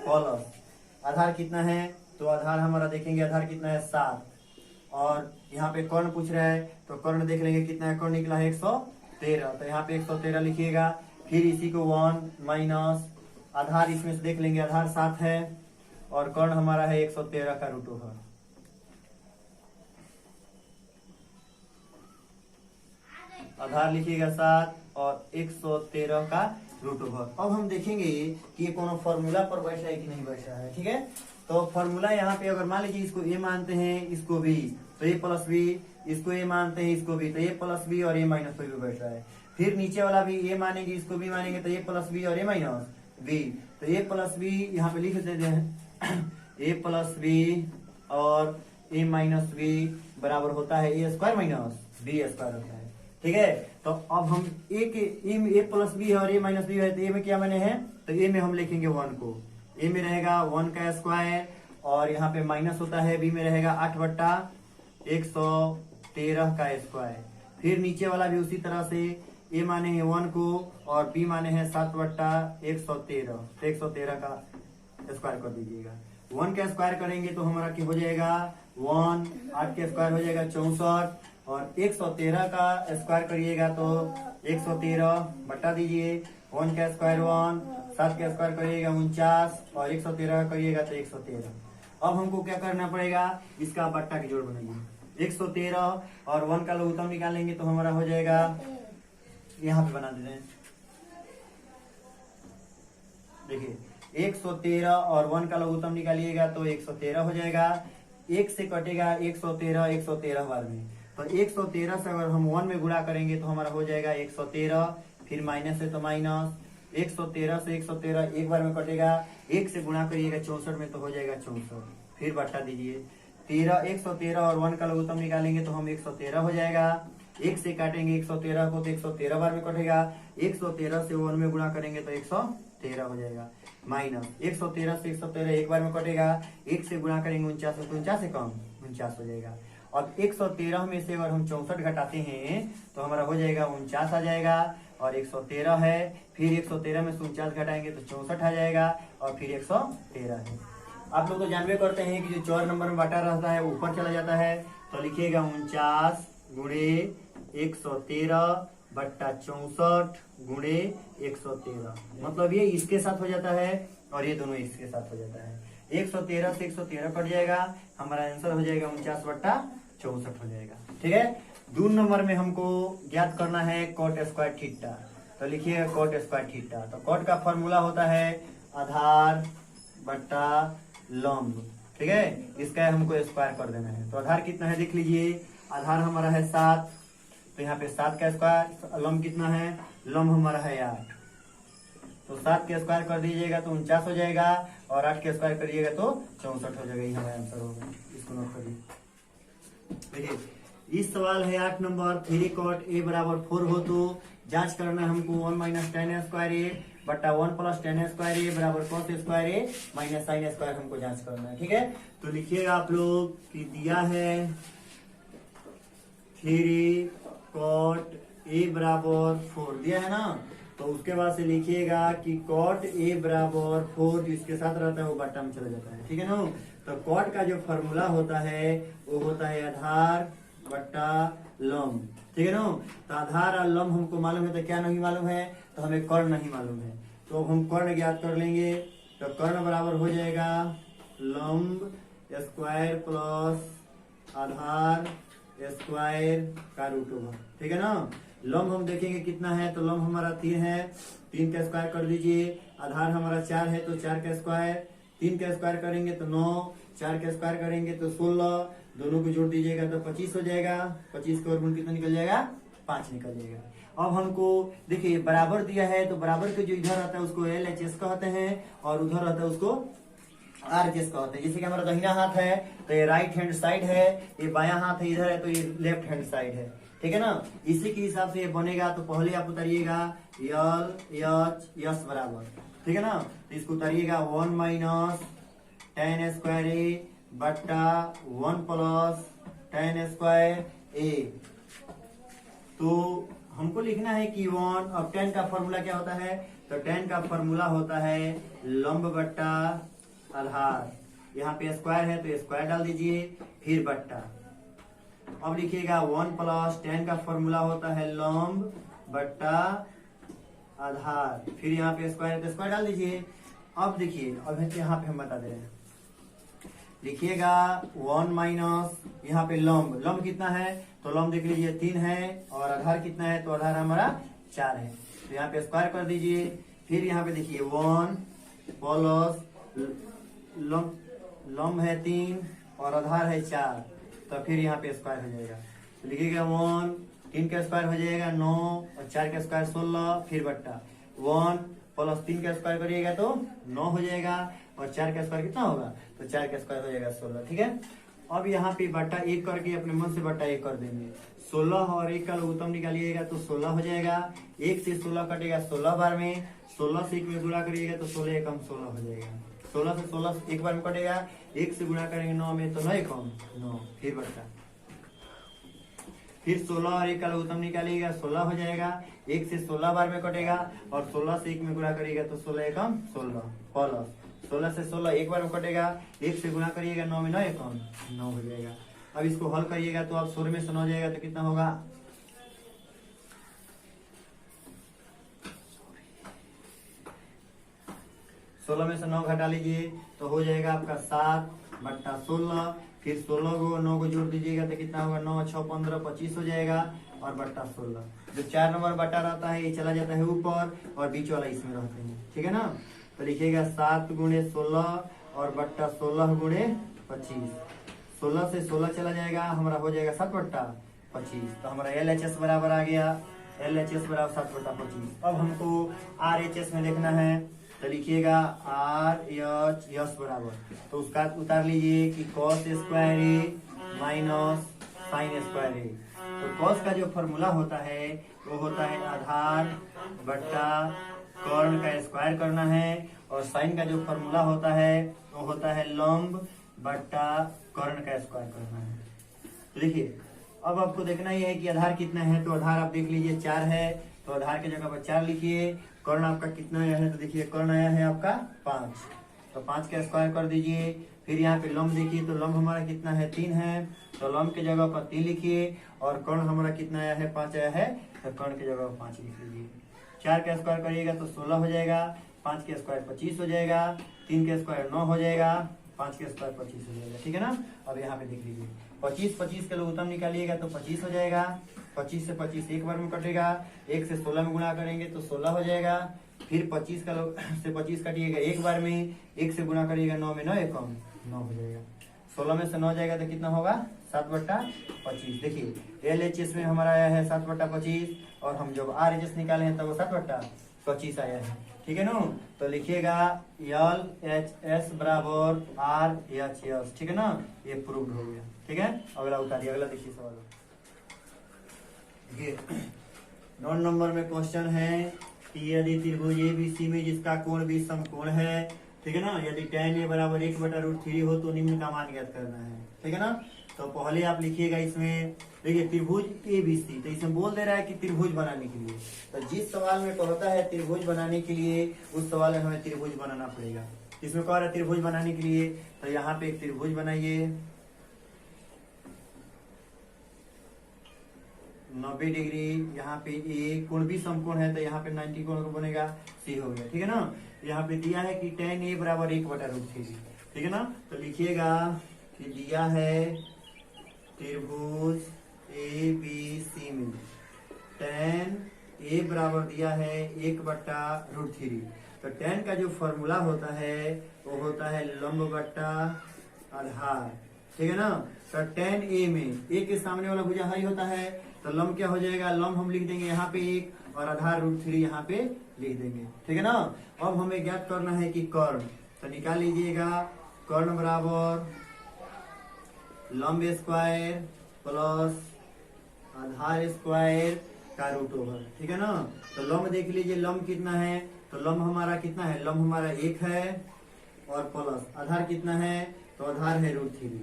प्लस आधार कितना है, तो आधार हमारा देखेंगे आधार कितना है 7, और यहाँ पे कर्ण पूछ रहा है तो कर्ण देख लेंगे कितना है, कर्ण निकला है 113, तो यहाँ पे 113 लिखिएगा। फिर इसी को 1 माइनस आधार इसमें से देख लेंगे, आधार 7 है और कर्ण हमारा है 113 का रूट ओवर। आधार लिखिएगा 7 और 113 का रूट ओवर। अब हम देखेंगे कि ये कोनो फॉर्मूला पर बैठ रहा है कि नहीं बैठ रहा है, ठीक है। तो फॉर्मूला यहाँ पे अगर मान लीजिए इसको ए मानते हैं, इसको बी, तो ए प्लस बी, इसको ए मानते हैं, इसको बी, तो ए प्लस बी और ए माइनस बी बैठ रहा है। फिर नीचे वाला भी ए मानेंगे, इसको बी मानेंगे, तो ए प्लस बी और ए माइनस बी, तो ए प्लस बी यहाँ पे लिख देते हैं ए प्लस बी और ए माइनस बी बराबर होता है a square minus B square होता है, ठीक है। तो अब हम ए प्लस बी है और ए माइनस बी है, तो ए में क्या माने हैं, तो ए में हम लिखेंगे 1 को, ए में रहेगा 1 का स्क्वायर और यहाँ पे माइनस होता है, बी में रहेगा 8/113 का स्क्वायर। फिर नीचे वाला भी उसी तरह से ए माने हैं 1 को और बी माने हैं 7/113, तो 113 का स्क्वायर कर दीजिएगा। 1 का स्क्वायर करेंगे तो हमारा क्या हो जाएगा 1, 8 का स्क्वायर हो जाएगा 64 और 113 का स्क्वायर करिएगा तो 113 बटा दीजिए, 1 का स्क्वायर 1, 7 का स्क्वायर करिएगा 49 और 113 करिएगा तो 113। अब हमको क्या करना पड़ेगा, इसका बट्टा की जोड़ बनाइए, 113 और 1 का लघुत्तम निकालेंगे तो हमारा हो जाएगा, यहाँ पे बना देते हैं, देखिए 113 और 1 का लघुत्तम निकालिएगा तो 113 हो जाएगा। 1 से कटेगा 113 113 बार में, तो 113 से अगर हम 1 में गुणा करेंगे तो हमारा हो जाएगा 113, फिर माइनस है तो माइनस, 113 से 113 एक बार में कटेगा, 1 से गुणा करिएगा 64 में तो हो जाएगा 64, फिर बटा दीजिए 113 और 1 का लघुत्तम निकालेंगे तो हम 113 हो जाएगा। 1 से काटेंगे 113 को तो 113 बार में कटेगा, 113 से 1 में गुणा करेंगे तो 113 हो जाएगा, माइनस 113 से 113 एक बार में कटेगा, 1 से गुणा करेंगे 49 तो 49 से कम 49 हो जाएगा। अब 113 में से अगर हम 64 घटाते हैं तो हमारा हो जाएगा 49 आ जाएगा और 113 है, फिर 113 में से 49 घटाएंगे तो 64 आ जाएगा और फिर 113 है। आप लोग तो जानबे करते हैं कि जो 4 नंबर में बांटा रहता है वो ऊपर चला जाता है, तो लिखिएगा 49 गुणे 113 बट्टा 64 गुणे 113, मतलब ये इसके साथ हो जाता है और ये दोनों इसके साथ हो जाता है। 113 से 113 कट जाएगा, हमारा आंसर हो जाएगा 49/64 हो जाएगा, ठीक है। 2 नंबर में हमको ज्ञात करना है कॉट स्क्वायर थीटा, तो लिखिएगा कॉट स्क्वायर थीटा। तो कॉट का फॉर्मूला होता है आधार बट्टा लंब, ठीक है। इसका हमको स्क्वायर कर देना है, तो आधार कितना है देख लीजिए, आधार हमारा है 7, तो यहाँ पे 7 का स्क्वायर, लंब कितना है, लंब हमारा है 8, तो 7 के स्क्वायर कर दीजिएगा तो 49 हो जाएगा और 8 के स्क्वायर करिएगा तो 64 हो जाएगा, ये हमारा आंसर होगा। इसको नोट करिए। देखिए इस सवाल है 8 नंबर, 3 कॉट ए बराबर 4 हो तो जांच करना है हमको 1 माइनस tan स्क्वायर ए बट्टा 1 प्लस tan स्क्वायर ए बराबर cos स्क्वायर ए माइनस sin स्क्वायर हमको जांच करना है, ठीक है। तो लिखिएगा आप लोग कि दिया है 3 कॉट ए बराबर 4 दिया है ना, तो उसके बाद से लिखिएगा कि कॉट ए बराबर 4 जो इसके साथ रहता है वो बट्टा में चला जाता है, ठीक है ना। तो कॉट का जो फॉर्मूला होता है वो होता है आधार बट्टा लंब, ठीक है ना। तो आधार और लंब हमको मालूम है, तो क्या नहीं मालूम है, तो हमें कर्ण नहीं मालूम है, तो हम कर्ण ज्ञात कर लेंगे। तो कर्ण बराबर हो जाएगा लंब स्क्वायर प्लस आधार स्क्वायर का रूट ओवर, ठीक है ना। लंब हम देखेंगे कितना है, तो लंब हमारा 3 है, 3 का स्क्वायर कर दीजिए। आधार हमारा 4 है तो 4 का स्क्वायर, 3 का स्क्वायर करेंगे तो 9, 4 का स्क्वायर करेंगे तो 16, दोनों को जोड़ दीजिएगा तो 25 हो जाएगा। 25 का वर्गमूल कितना निकल जाएगा, 5 निकल जाएगा। अब हमको देखिए बराबर दिया है, तो बराबर के जो इधर आता है उसको LHS कहते हैं और उधर आता है उसको RHS कहते हैं। जैसे कि हमारा दाहिना हाथ है तो ये राइट हैंड साइड है, ये बायां हाथ है इधर है तो ये लेफ्ट हैंड साइड है, ठीक है ना। इसी के हिसाब से ये बनेगा, तो पहले आप उतारिएगा LHS बराबर, ठीक है ना। तो इसको उतारिएगा 1 माइनस tan स्क्वायर ए बट्टा 1 प्लस tan स्क्वायर ए। तो हमको लिखना है कि 1, अब tan का फॉर्मूला क्या होता है, तो tan का फॉर्मूला होता है लंब बट्टा आधार, यहाँ पे स्क्वायर है तो स्क्वायर डाल दीजिए, फिर बट्टा। अब लिखिएगा 1 + tan का फॉर्मूला होता है लंब बट्टा आधार, फिर यहाँ पे स्क्वायर है तो स्क्वायर डाल दीजिए। अब देखिए, अब यहाँ पे हम बता दे रहे हैं, लिखिएगा 1 - यहाँ पे लंब, लंब कितना है तो लंब देख लीजिए 3 है, और आधार कितना है तो आधार हमारा 4 है, तो यहाँ पे स्क्वायर कर दीजिए। फिर यहाँ पे देखिए 1 + लंब है 3 और आधार है 4, तो फिर यहाँ पे स्क्वायर हो जाएगा, तो लिखिएगा 1, 3 का स्क्वायर हो जाएगा 9 और 4 का स्क्वायर 16, फिर बट्टा 1 + 3 का स्क्वायर करिएगा तो 9 हो जाएगा, और 4 का स्क्वायर कितना होगा तो 4 का स्क्वायर हो जाएगा 16। ठीक है, अब यहाँ पे बट्टा 1 करके अपने मन से बट्टा 1 कर देंगे। 16 और 1 का लघुत्तम निकालिएगा तो 16 हो जाएगा, 1 से 16 कटेगा 16 बार में, 16 से 1 में गुणा करिएगा तो 16 एकम 16 हो जाएगा, 16 से 16 एक बार में कटेगा, 1 से गुणा करेंगे 9 में तो 9 एकम 9, फिर बट्टा, फिर 16 और 1 का लघुत्तम निकालिएगा 16 हो जाएगा, 1 से 16 बार में कटेगा, और 16 से 1 में गुणा करिएगा तो 16 एकम 16 प्लस 16 से 16 एक बार में कटेगा, 1 से गुणा करिएगा 9 में 9 एकम 9 हो जाएगा। अब इसको हल करिएगा तो अब 16 में से 9 जाएगा तो कितना होगा, 16 में से 9 घटा लीजिए तो हो जाएगा आपका 7/16, फिर 16 को 9 को जोड़ दीजिएगा तो कितना होगा, 9 6 15 25 हो जाएगा, और बट्टा 16। जो 4 नंबर बट्टा रहता है ये चला जाता है ऊपर, और बीच वाला इसमें रहते हैं। ठीक है ना, तो लिखिएगा 7 × 16 और बट्टा 16 × 25, 16 से 16 चला जाएगा, हमारा हो जाएगा 7/25, तो हमारा LHS बराबर आ गया, LHS बराबर 7/25। अब हमको RHS में देखना है, तो लिखिएगा RHS बराबर, तो उसका उतार लीजिए कि cos square A - sin square A। तो cos का जो फॉर्मूला होता है वो होता है आधार बट्टा कर्ण का स्क्वायर करना है, और sin का जो फॉर्मूला होता है वो होता है लंब बट्टा कर्ण का स्क्वायर करना है। तो देखिए, अब आपको देखना ही है कि आधार कितना है, तो आधार आप देख लीजिए 4 है, तो आधार की जगह पर 4 लिखिए। कर्ण आपका कितना आया है, तो देखिए कर्ण आया है आपका 5, तो 5 का स्क्वायर कर दीजिए। फिर यहाँ पे लंब देखिए, तो लंब हमारा कितना है 3 है, तो लंब की जगह पर 3 लिखिए, और कर्ण हमारा कितना आया है 5 आया है, तो कर्ण की जगह पर 5 लिख लीजिए। 4 का स्क्वायर करिएगा तो 16 हो जाएगा, 5 का स्क्वायर 25 हो जाएगा, 3 का स्क्वायर 9 हो जाएगा, 5 का स्क्वायर 25 हो जाएगा। ठीक है ना, अब यहाँ पे देख लीजिए 25 का लघुत्तम निकालिएगा तो 25 हो जाएगा, 25 से 25 एक बार में कटेगा, 1 से 16 में गुणा करेंगे तो 16 हो जाएगा, फिर 25 से 25 काटिएगा एक बार में, 1 से गुणा करिएगा 9 में 9 एकम 9 हो जाएगा, 16 में से 9 जाएगा तो कितना होगा 7/25। देखिए LHS में हमारा आया है 7/25, और हम जब RHS निकाले हैं तब वो 7/25 आया है। ठीक है ना, तो लिखिएगा LHS बराबर RHS। ठीक है ना, ये प्रूव्ड हो गया। ठीक है, अगला उतारिए, अगला देखिए सवाल। देखिए 9 नंबर में क्वेश्चन है कि यदि त्रिभुज ABC में जिसका कोण भी समकोण है, ठीक है ना, यदि tan A बराबर 1/√3 हो तो निम्न का मान ज्ञात करना है। ठीक है ना, तो पहले आप लिखिएगा इसमें, देखिए त्रिभुज ABC, तो इसमें बोल दे रहा है कि त्रिभुज बनाने के लिए, तो जिस सवाल में कहता है त्रिभुज बनाने के लिए उस सवाल में हमें त्रिभुज बनाना पड़ेगा। इसमें कह रहा है त्रिभुज बनाने के लिए, तो यहाँ पे एक त्रिभुज बनाइए 90 डिग्री, यहाँ पे A कोण भी समकोण है तो यहाँ पे 90 कोण को बनेगा, C हो गया। ठीक है ना, यहाँ पे दिया है कि tan A बराबर 1/√3। ठीक है ना, तो लिखिएगा कि दिया है त्रिभुज ABC में tan A बराबर दिया है 1/√3, तो tan का जो फॉर्मूला होता है वो होता है लंब बट्टा आधार। ठीक है ना, तो tan A में A के सामने वाला भुजा हई होता है, तो लंब क्या हो जाएगा, लंब हम लिख देंगे यहाँ पे 1 और आधार √3 यहाँ पे लिख देंगे। ठीक है ना, अब हमें ज्ञात करना है कि कर्ण, तो निकाल लीजिएगा कर्ण बराबर लंब स्क्वायर प्लस आधार स्क्वायर का √ओवर। ठीक है ना, तो लंब देख लीजिए, लंब कितना है, तो लंब हमारा कितना है, लंब हमारा 1 है, और प्लस आधार कितना है, तो आधार है √3।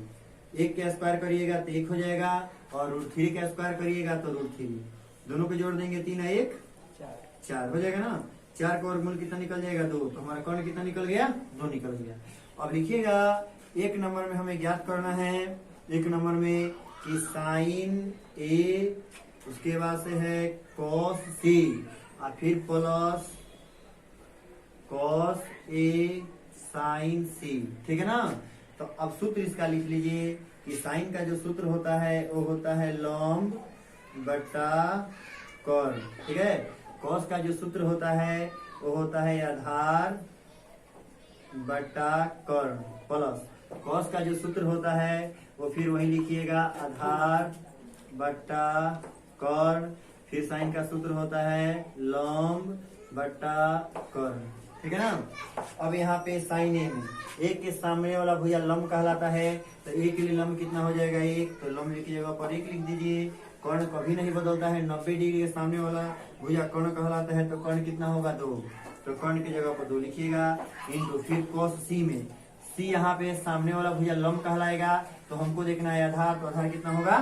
1 का स्क्वायर करिएगा तो 1 हो जाएगा, और √3 का स्क्वायर करिएगा तो √3, दोनों को जोड़ देंगे 3 है 1 4 हो जाएगा ना, 4 का वर्गमूल कितना निकल जाएगा 2, तो हमारा कर्ण कितना निकल गया 2 निकल गया। अब लिखिएगा एक नंबर में हमें ज्ञात करना है, एक नंबर में कि साइन ए, उसके बाद से है कॉस सी और फिर प्लस कॉस ए साइन सी। ठीक है ना। तो अब सूत्र इसका लिख लीजिए कि साइन का जो सूत्र होता है वो होता है लंब बटा कर्ण। ठीक है। कॉस का जो सूत्र होता है वो होता है आधार बटा कर्ण प्लस कॉस का जो सूत्र होता है वो फिर वही लिखिएगा आधार बटा कर्ण, फिर साइन का सूत्र होता है लंब बटा कर्ण। ठीक है ना। अब यहाँ पे साइन ए में एक के सामने वाला भुजा लंब कहलाता है, तो एक के लिए लंब कितना हो जाएगा एक, तो लंब की जगह पर एक लिख दीजिए। कर्ण कभी नहीं बदलता है, 90 डिग्री के सामने वाला भुजा कर्ण कहलाता है, तो कर्ण कितना होगा 2, तो कर्ण की जगह पर 2 लिखिएगा इंटू फिर कॉस सी में सी यहाँ पे सामने वाला भुजा लंब कहलाएगा, तो हमको देखना है आधार, तो आधार कितना होगा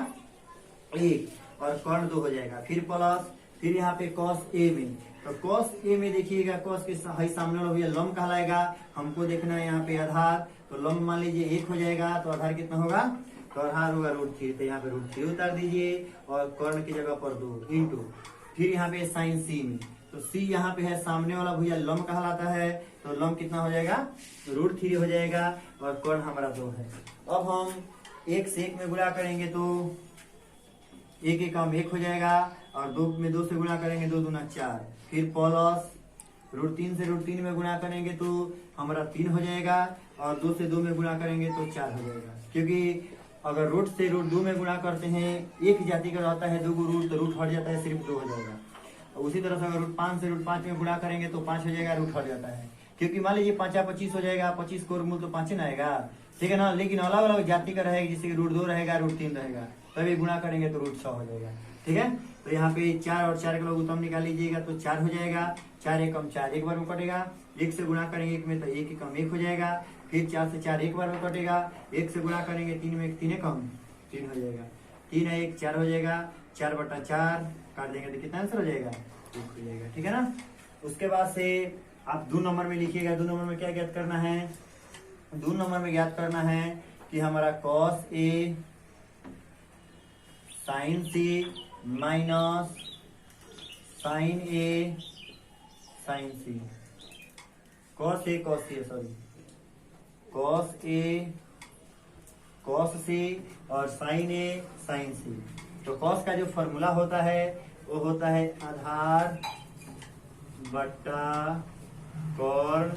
1 और कर्ण 2 हो जाएगा। फिर प्लस फिर यहाँ पे कॉस ए में, तो कॉस ए में देखिएगा कॉस के सामने वाला भुजा लंब कहलाएगा, हमको देखना है यहाँ पे आधार, तो लंब मान लीजिए 1 हो जाएगा, तो आधार कितना होगा, तो आधार होगा √3, तो यहाँ पे √3 उतार दीजिए और कर्ण की जगह पर 2 इंटू फिर यहाँ पे साइन सी में, तो सी यहाँ पे है सामने वाला भुजा लंब कहलाता है, तो लंब कितना हो जाएगा √3 हो जाएगा और कर्ण हमारा 2 है। अब हम 1 से 1 में गुणा करेंगे तो 1 एक काम 1 हो जाएगा और 2 में 2 से गुणा करेंगे 2 दूना 4, फिर प्लस √3 से √3 में गुणा करेंगे तो हमारा 3 हो जाएगा और 2 से 2 में गुणा करेंगे तो 4 हो जाएगा, क्योंकि अगर रूट से √2 में गुणा करते हैं एक जाति का रहता है 2 को रूट, तो रूट हट जाता है सिर्फ 2 हो जाएगा। उसी तरह से अगर √5 से √5 में गुणा करेंगे तो 5 हो जाएगा, रूट हट जाता है, क्योंकि मान लीजिए 5 25 हो जाएगा, 25 को मूल तो 5 ही ना आएगा। ठीक है ना। लेकिन अलग अलग जाति का रहेगा, जैसे कि √2 रहेगा, √3 रहेगा, तभी गुणा करेंगे तो √6 हो जाएगा। ठीक है। तो यहाँ पे 4 और 4 का लघुत्तम निकाल लीजिएगा तो 4 हो जाएगा, 4 एकम 4 एक बार में कटेगा, 1 से गुणा करेंगे 1 में तो 1 एकम 1 हो जाएगा, फिर 4 से 4 एक बार में कटेगा, 1 से गुणा करेंगे 3 में 3 एकम 3 हो जाएगा, 3 है 1 4 हो जाएगा, 4 बटा 4 काट देंगे तो कितना आंसर हो जाएगा 1 हो जाएगा। ठीक है ना। उसके बाद से आप 2 नंबर में लिखिएगा। 2 नंबर में क्या ज्ञात करना है, 2 नंबर में ज्ञात करना है कि हमारा cos A sign C minus sign A sign C, cos A cos C sorry cos A cos सी और साइन ए साइन सी। तो कॉस का जो फॉर्मूला होता है वो होता है आधार बटा कर्ण,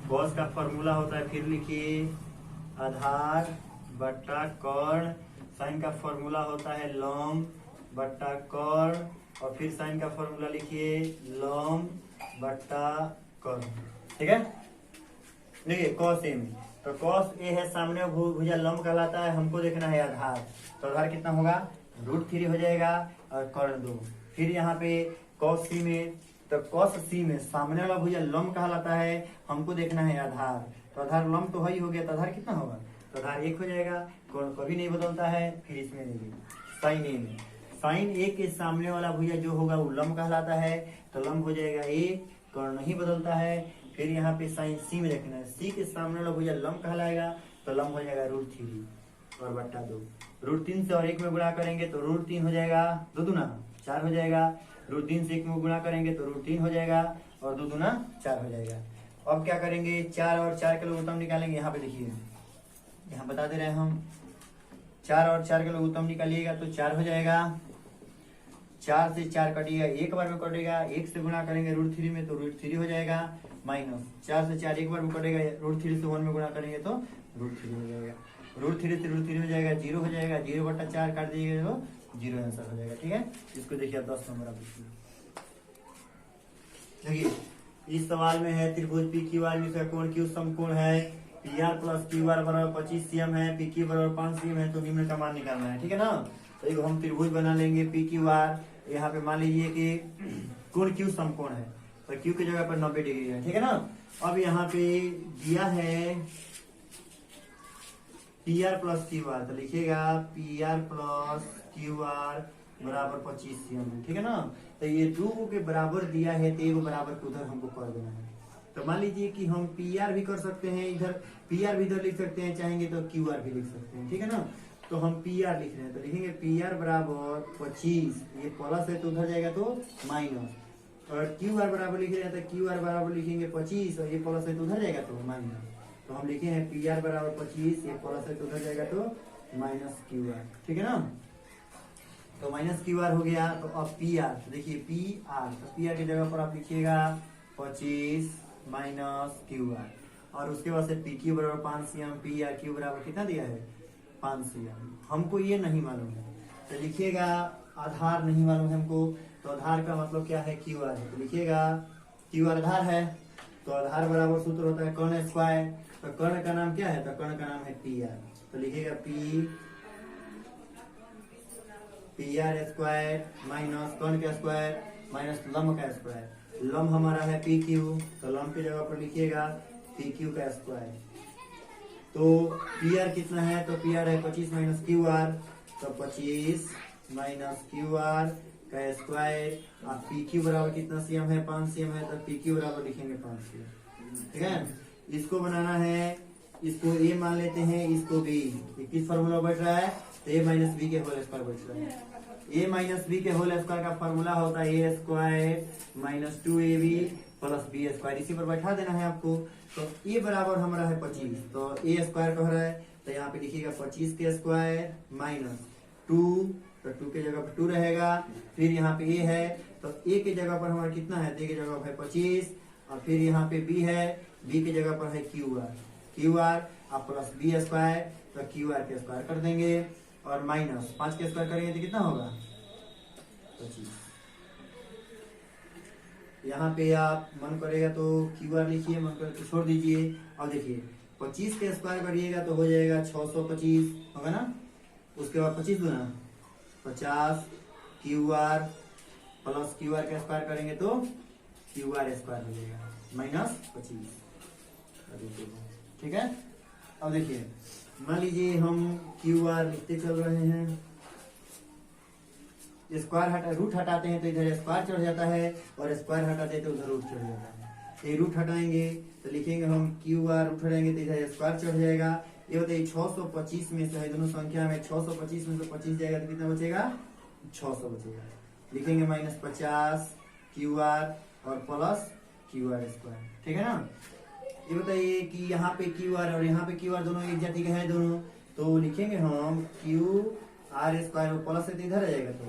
कॉस का फॉर्मूला होता है, फिर लिखिए आधार बटा कर्ण, साइन का फॉर्मूला होता है लंब बटा कर्ण और फिर साइन का फॉर्मूला लिखिए लंब बटा कर्ण। ठीक है। देखिए कॉस ए में, तो कॉस ए है सामने भुजा लंब कहलाता है, हमको देखना है आधार, तो आधार कितना होगा √3 हो जाएगा और कर्ण 2। फिर यहाँ पे कॉस सी में, तो कॉस सी में सामने वाला भुजा लंब कहलाता है, हमको देखना है आधार, तो आधार लंब तो ही हो गया, तो आधार कितना होगा, तो आधार 1 हो जाएगा, कर्ण कभी नहीं बदलता है। फिर इसमें देखिए साइन ए में, साइन ए के सामने वाला भुजा जो होगा वो लंब कहलाता है, तो लंब हो जाएगा 1, कर्ण नहीं बदलता है। फिर यहाँ पे साइन सी में देखना है, सी के सामने वाला भुजा लंब कहलाएगा, तो लंब हो जाएगा √3 और बट्टा 2, √3 से और 1 में गुणा करेंगे तो √3 हो जाएगा, 2 दूना 4 हो जाएगा, √3 से 1 में गुणा करेंगे तो √3 हो जाएगा और 2 दूना 4 हो जाएगा। अब क्या करेंगे 4 और 4 के लघुत्तम निकालेंगे। यहाँ पे देखिए यहाँ बता दे रहे हैं हम, 4 और 4 के लघुत्तम निकालिएगा तो 4 हो जाएगा, 4 से 4 कटिएगा, एक बार में कटेगा, 1 से गुणा करेंगे √3 में तो √3 हो जाएगा, माइनस 4 से 4 एक बार में कटेगा, √3 से 1 में गुणा करेंगे तो √3 हो जाएगा, √3 से √3 हो जाएगा 0 हो जाएगा, 0 बटा 4 काट दीजिएगा तो 0 आंसर हो जाएगा। ठीक है। इसको देखिए आप 10 नंबर आप देखिए इस सवाल में है त्रिभुज पी क्यू आर में कोण क्यू समकोण है, P R plus Q R बराबर 25 cm है, पी क्यू बराबर 5 cm है, तो निम्न का मान निकालना है। ठीक है ना। तो एक हम त्रिभुज बना लेंगे पी क्यू आर, यहाँ पे मान लीजिए कि कोण क्यू समकोण है, तो क्यू की जगह पर 90 डिग्री है। ठीक है ना। अब यहाँ पे दिया है P R plus Q R, तो लिखिएगा P R plus Q R बराबर 25 cm है। ठीक है ना। तो ये 2 के बराबर दिया है तो 1 बराबर को उधर हमको कर देना है। तो मान लीजिए कि हम पी आर भी कर सकते हैं, इधर पी आर भी इधर लिख सकते हैं, चाहेंगे तो क्यू आर भी लिख सकते हैं, ठीक है ना। तो हम पी आर लिख रहे हैं तो लिखेंगे पी आर बराबर 25, ये प्लस है तो उधर जाएगा तो माइनस, और क्यू आर बराबर लिख रहे हैं तो क्यू आर बराबर लिखेंगे 25 और ये प्लस है तो उधर जाएगा तो माइनस। तो हम लिखे हैं पी आर बराबर 25, ये प्लस है तो उधर जाएगा तो माइनस क्यू आर, ठीक है ना। तो माइनस क्यू आर हो गया। तो अब पी आर, तो देखिए पी आर, तो पी आर की जगह पर आप लिखिएगा 25 माइनस क्यू आर, और उसके बाद से पी क्यू बराबर 5 सीएम, पी आर क्यू बराबर कितना दिया है 5 सीएम। हमको ये नहीं मालूम है तो लिखिएगा आधार नहीं मालूम है हमको, तो आधार का मतलब क्या है क्यू आर है, तो लिखिएगा क्यू आर आधार है, तो आधार बराबर सूत्र होता है कर्ण स्क्वायर, तो कर्ण का नाम क्या है, तो कर्ण का नाम है पी आर, तो लिखिएगा पी आर स्क्वायर माइनस कर्ण का स्क्वायर माइनस लंब का स्क्वायर, लंब हमारा है पी क्यू, तो लंब की जगह पर लिखिएगा पी क्यू का स्क्वायर। तो पी आर कितना है, तो पी आर है 25 माइनस क्यू आर, तो 25 माइनस क्यू आर का स्क्वायर, और पी क्यू बराबर कितना सीएम है 5 सीएम है, तो पी क्यू बराबर लिखेंगे 5 सीएम, ठीक है। इसको बनाना है, इसको ए मान लेते हैं, इसको बी, किस फॉर्मूला बच रहा है, तो ए माइनस बी के होल स्क्वायर बच रहा है। ए माइनस बी के होल स्क्वायर का फॉर्मूला होता है a square minus 2ab plus b square, इसी पर बैठा देना है आपको। तो ए बराबर हमारा है 25, तो ए स्क्वायर कह रहा है तो यहाँ पे लिखिएगा 25 के स्क्वायर माइनस 2, तो 2 के जगह पर 2 रहेगा, फिर यहाँ पे ए है तो ए के जगह पर हमारा कितना है, ए के जगह पर है 25, और फिर यहाँ पे बी है, बी के जगह पर है क्यू आर और प्लस बी स्क्वायर, तो क्यू आर के स्क्वायर कर देंगे, और माइनस 5 के स्क्वायर करेंगे तो कितना होगा 25। यहाँ पे आप मन करेगा तो क्यू आर लिखिए, मन करे तो छोड़ दीजिए। अब देखिए 25 के स्क्वायर करिएगा तो हो जाएगा 625 होगा ना, उसके बाद 25 दूना 50 Q R plus Q R का स्क्वायर करेंगे तो क्यू आर स्क्वायर हो जाएगा माइनस 25, ठीक है। अब देखिए मान लीजिए हम क्यू आर लिखते चल रहे हैं, स्क्वायर रूट हटाते हैं तो इधर स्क्वायर चढ़ जाता है, और स्क्वायर हटाते हैं तो उधर रूट चढ़ जाता है। ये रूट हटाएंगे तो लिखेंगे हम क्यू आर, रूट हटाएंगे तो इधर स्क्वायर चढ़ जाएगा। ये बताइए 625 में से है दोनों संख्या में, 625 में से 25 जाएगा तो कितना बचेगा 600 बचेगा, लिखेंगे माइनस 50 क्यू आर और प्लस क्यू आर स्क्वायर, ठीक है ना। ये बताइए कि यहाँ पे क्यू आर और यहाँ पे क्यू आर दोनों एक जाति के हैं दोनों, तो लिखेंगे हम क्यू आर स्क्वायर और प्लस से तो इधर आ जाएगा, तो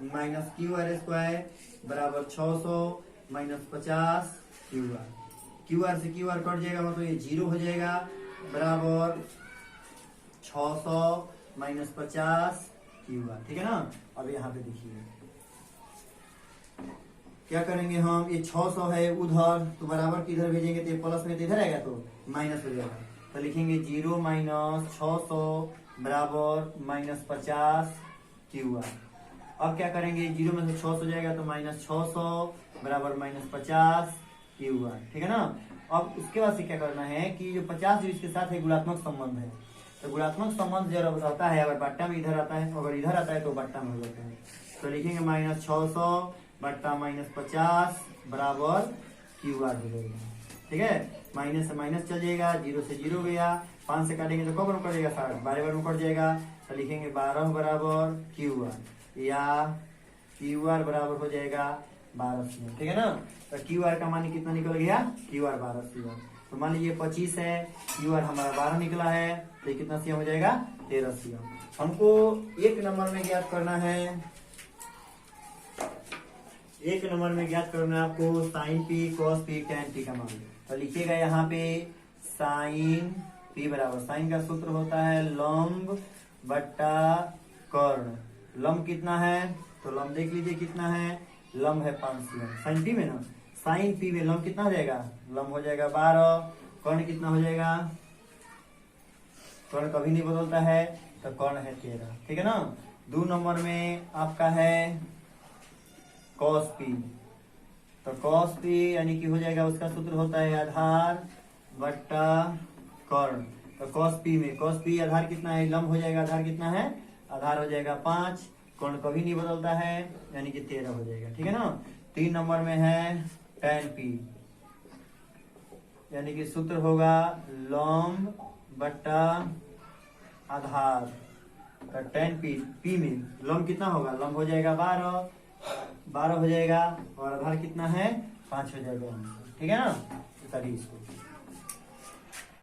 माइनस क्यू आर स्क्वायर बराबर 600 माइनस 50 क्यू आर से क्यू आर कट जाएगा, मतलब ये 0 हो जाएगा, बराबर 600 माइनस 50 क्यू आर, ठीक है ना। अब यहाँ पे देखिए क्या करेंगे हम, ये 600 है उधर तो बराबर किधर भेजेंगे, तो प्लस में तो इधर आएगा तो माइनस हो जाएगा, तो लिखेंगे 0 माइनस 600 बराबर माइनस 50 क्यू आर। अब क्या करेंगे, 0 में से 600 हो जाएगा तो माइनस 600 बराबर माइनस 50 क्यू आर, ठीक है ना। अब उसके बाद से क्या करना है कि जो 50 जो इसके साथ है गुणात्मक संबंध है, तो गुणात्मक संबंध जब रहता है, अगर बट्टा में इधर आता है, अगर इधर आता है तो बट्टा में हो जाता है, तो लिखेंगे माइनस 600 बट्टा माइनस 50 बराबर क्यू आर हो जाएगा, ठीक है। माइनस से माइनस चल जाएगा, 0 से 0 गया, 5 से काटेंगे तो कब बार कट जाएगा 60, 12 बार में कट जाएगा, तो लिखेंगे 12 बराबर क्यू आर, या क्यू आर बराबर हो जाएगा 12 सीएम, ठीक है ना। तो क्यू आर का मान कितना निकल गया, क्यू आर 12 सीएम। तो मान लीजिए 25 है, क्यू आर हमारा 12 निकला है, तो कितना सीएम हो जाएगा 13 सीएम। हमको एक नंबर में ज्ञात करना है, एक नंबर में ज्ञात करना है आपको sine P cos P tan P का मान। तो लिखिएगा यहाँ पे साइन पी बराबर, साइन का सूत्र होता है लंब बट्टा कर्ण। लंब कितना है, तो लंब देख लीजिए कितना है, लंब है 5 सीएम साइन पी में ना, साइन पी में लंब कितना हो जाएगा, लंब हो जाएगा 12, कर्ण कितना हो जाएगा, कर्ण कभी नहीं बदलता है, तो कर्ण है 13, ठीक है ना। 2 नंबर में आपका है कॉस पी, तो कॉस पी यानी कि हो जाएगा, उसका सूत्र होता है आधार बट्टा कर्ण। तो कॉस पी में, कॉस पी आधार कितना है, लंब हो जाएगा, आधार कितना है, आधार हो जाएगा 5, कर्ण कभी नहीं बदलता है यानी कि 13 हो जाएगा, ठीक है ना। 3 नंबर में है टेन पी, यानी कि सूत्र होगा लंब बट्टा आधार का tan पी में लंब कितना होगा, लंब हो जाएगा 12 हो जाएगा और आधार कितना है 5 हो जाएगा। ठीक है ना, करिए इसको।